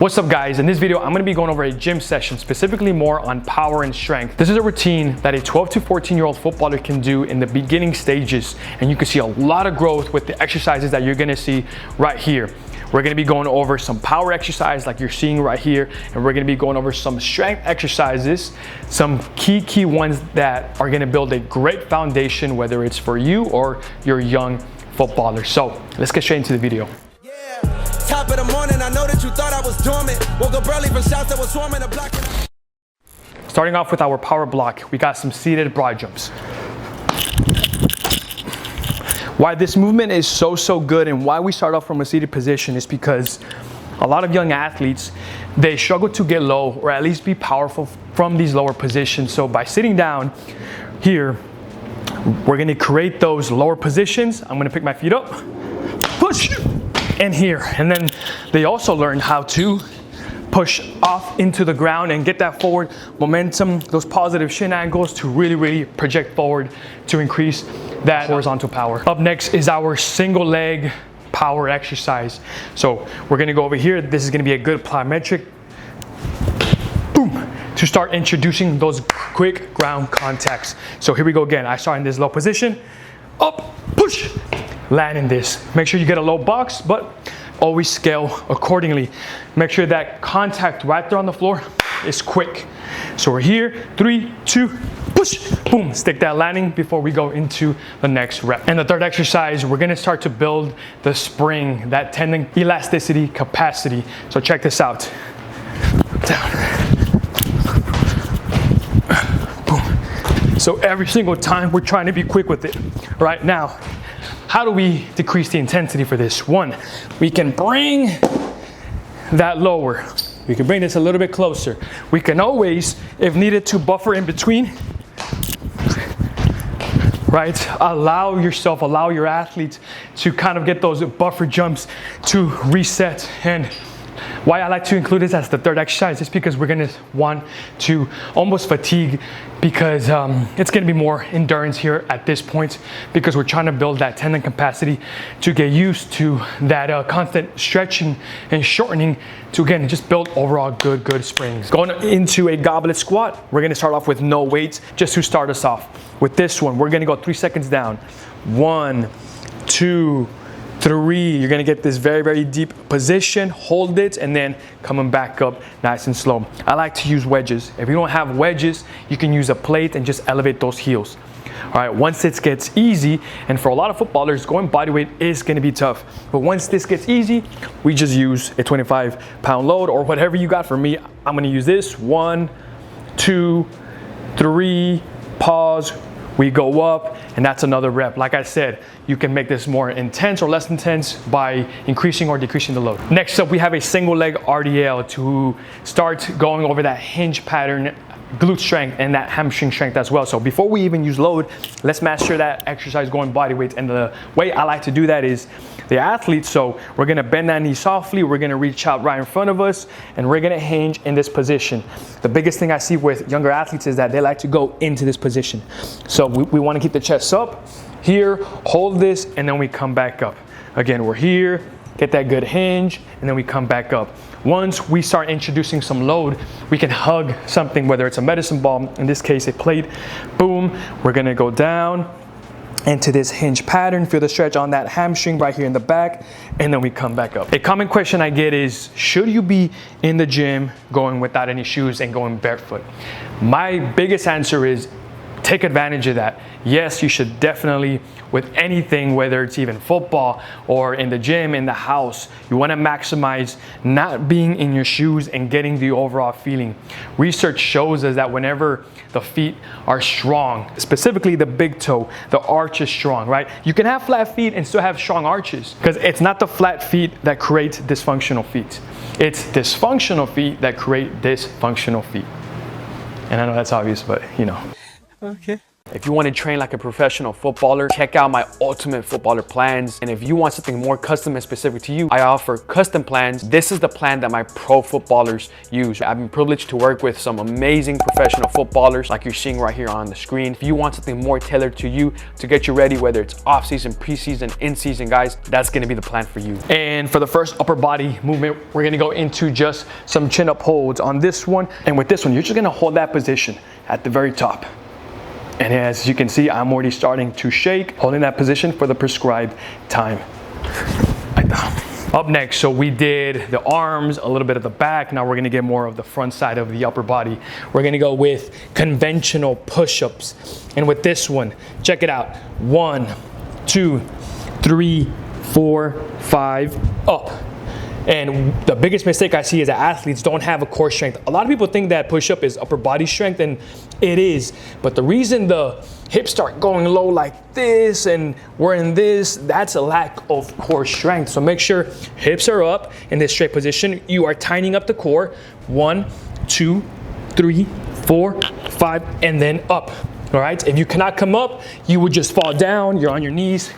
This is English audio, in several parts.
What's up guys, in this video I'm going to be going over a gym session, specifically more on power and strength. This is a routine that a 12 to 14-year-old footballer can do in the beginning stages, and you can see a lot of growth with the exercises that you're going to see right here. We're going to be going over some power exercise like you're seeing right here, and we're going to be going over some strength exercises, some key ones that are going to build a great foundation, whether it's for you or your young footballer. So let's get straight into the video. Top of the morning, I know that you thought I was dormant. Woke up early from shots that was swarming the block. Starting off with our power block, we got some seated broad jumps. Why this movement is so good and why we start off from a seated position is because a lot of young athletes, they struggle to get low or at least be powerful from these lower positions. So by sitting down here, we're gonna create those lower positions. I'm gonna pick my feet up, push, and here. And then they also learn how to push off into the ground and get that forward momentum, those positive shin angles to really project forward to increase that horizontal power. Up next is our single leg power exercise. So we're gonna go over here. This is gonna be a good plyometric, boom, to start introducing those quick ground contacts. So here we go again. I start in this low position, up, push, land in this. Make sure you get a low box, but always scale accordingly. Make sure that contact right there on the floor is quick. So we're here, 3, 2, push, boom, stick that landing before we go into the next rep. And the third exercise, we're gonna start to build the spring, that tendon elasticity capacity. So check this out. Down. Boom. So every single time we're trying to be quick with it. Right now, how do we decrease the intensity for this? One, we can bring that lower. We can bring this a little bit closer. We can always, if needed, to buffer in between, right? Allow your athletes to kind of get those buffer jumps to reset. And why I like to include this as the third exercise is because we're gonna want to almost fatigue, because it's gonna be more endurance here at this point, because we're trying to build that tendon capacity to get used to that constant stretching and shortening to, again, just build overall good springs. Going into a goblet squat, we're gonna start off with no weights just to start us off. With this one, we're gonna go 3 seconds down. 1, 2, 3, you're gonna get this very deep position, hold it, and then coming back up nice and slow. I like to use wedges. If you don't have wedges, you can use a plate and just elevate those heels. All right, once it gets easy, and for a lot of footballers, going bodyweight is gonna be tough. But once this gets easy, we just use a 25-pound load or whatever you got. For me, I'm gonna use this. 1, 2, 3, pause, we go up, and that's another rep. Like I said, you can make this more intense or less intense by increasing or decreasing the load. Next up, we have a single leg RDL to start going over that hinge pattern, glute strength, and that hamstring strength as well. So before we even use load, let's master that exercise going body weight. And the way I like to do that is the athlete. So we're gonna bend that knee softly, we're gonna reach out right in front of us, and we're gonna hinge in this position. The biggest thing I see with younger athletes is that they like to go into this position. So we wanna keep the chest up, here, hold this, and then we come back up. Again, we're here, get that good hinge, and then we come back up. Once we start introducing some load, we can hug something, whether it's a medicine ball, in this case a plate, boom, we're gonna go down into this hinge pattern, feel the stretch on that hamstring right here in the back, and then we come back up. A common question I get is, should you be in the gym going without any shoes and going barefoot? My biggest answer is, take advantage of that. Yes, you should definitely, with anything, whether it's even football or in the gym, in the house, you want to maximize not being in your shoes and getting the overall feeling. Research shows us that whenever the feet are strong, specifically the big toe, the arch is strong, right? You can have flat feet and still have strong arches, because it's not the flat feet that create dysfunctional feet. It's dysfunctional feet that create dysfunctional feet. And I know that's obvious, but you know. Okay. If you want to train like a professional footballer, check out my Ultimate Footballer plans. And if you want something more custom and specific to you, I offer custom plans. This is the plan that my pro footballers use. I've been privileged to work with some amazing professional footballers like you're seeing right here on the screen. If you want something more tailored to you to get you ready, whether it's off season, preseason, in season, guys, that's going to be the plan for you. And for the first upper body movement, we're going to go into just some chin up holds on this one. And with this one, you're just going to hold that position at the very top. And as you can see, I'm already starting to shake, holding that position for the prescribed time. Up next, so we did the arms, a little bit of the back. Now we're gonna get more of the front side of the upper body. We're gonna go with conventional push-ups. And with this one, check it out. 1, 2, 3, 4, 5, up. And the biggest mistake I see is that athletes don't have a core strength. A lot of people think that push-up is upper body strength, and it is. But the reason the hips start going low like this and we're in this, that's a lack of core strength. So make sure hips are up in this straight position. You are tightening up the core. 1, 2, 3, 4, 5, and then up. All right, if you cannot come up, you would just fall down, you're on your knees,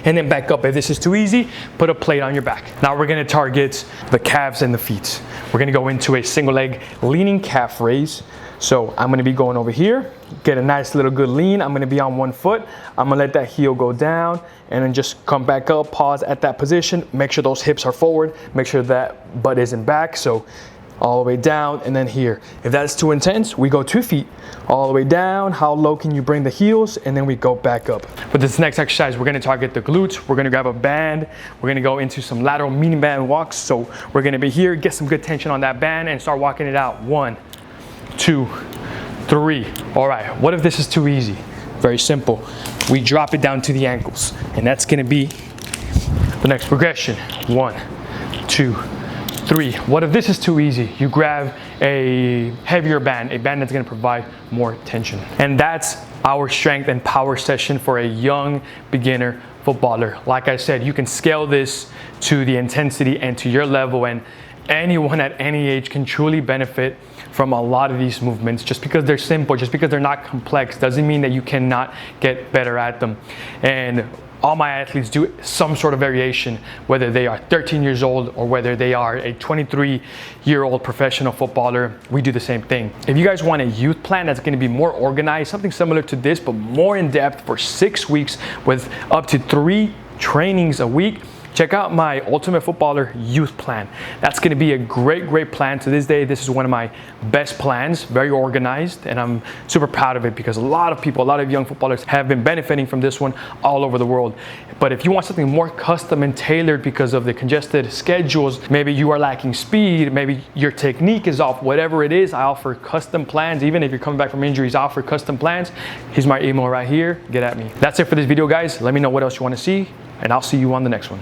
and then back up. If this is too easy, put a plate on your back. Now we're gonna target the calves and the feet. We're gonna go into a single leg leaning calf raise. So I'm gonna be going over here, get a nice little good lean. I'm gonna be on one foot. I'm gonna let that heel go down and then just come back up, pause at that position. Make sure those hips are forward. Make sure that butt isn't back. So all the way down and then here. If that's too intense, we go 2 feet all the way down. How low can you bring the heels? And then we go back up. For this next exercise, we're gonna target the glutes. We're gonna grab a band. We're gonna go into some lateral mini band walks. So we're gonna be here, get some good tension on that band and start walking it out. 1, 2, 3. All right, what if this is too easy? Very simple. We drop it down to the ankles, and that's gonna be the next progression. 1, 2, 3. What if this is too easy? You grab a heavier band, a band that's gonna provide more tension. And that's our strength and power session for a young beginner footballer. Like I said, you can scale this to the intensity and to your level, and anyone at any age can truly benefit from a lot of these movements. Just because they're simple, just because they're not complex, doesn't mean that you cannot get better at them. And all my athletes do some sort of variation, whether they are 13 years old or whether they are a 23-year-old professional footballer. We do the same thing. If you guys want a youth plan that's gonna be more organized, something similar to this, but more in depth for 6 weeks with up to 3 trainings a week, check out my Ultimate Footballer Youth Plan. That's gonna be a great plan. To this day, this is one of my best plans, very organized, and I'm super proud of it because a lot of people, a lot of young footballers have been benefiting from this one all over the world. But if you want something more custom and tailored because of the congested schedules, maybe you are lacking speed, maybe your technique is off, whatever it is, I offer custom plans. Even if you're coming back from injuries, I offer custom plans. Here's my email right here, get at me. That's it for this video, guys. Let me know what else you wanna see, and I'll see you on the next one.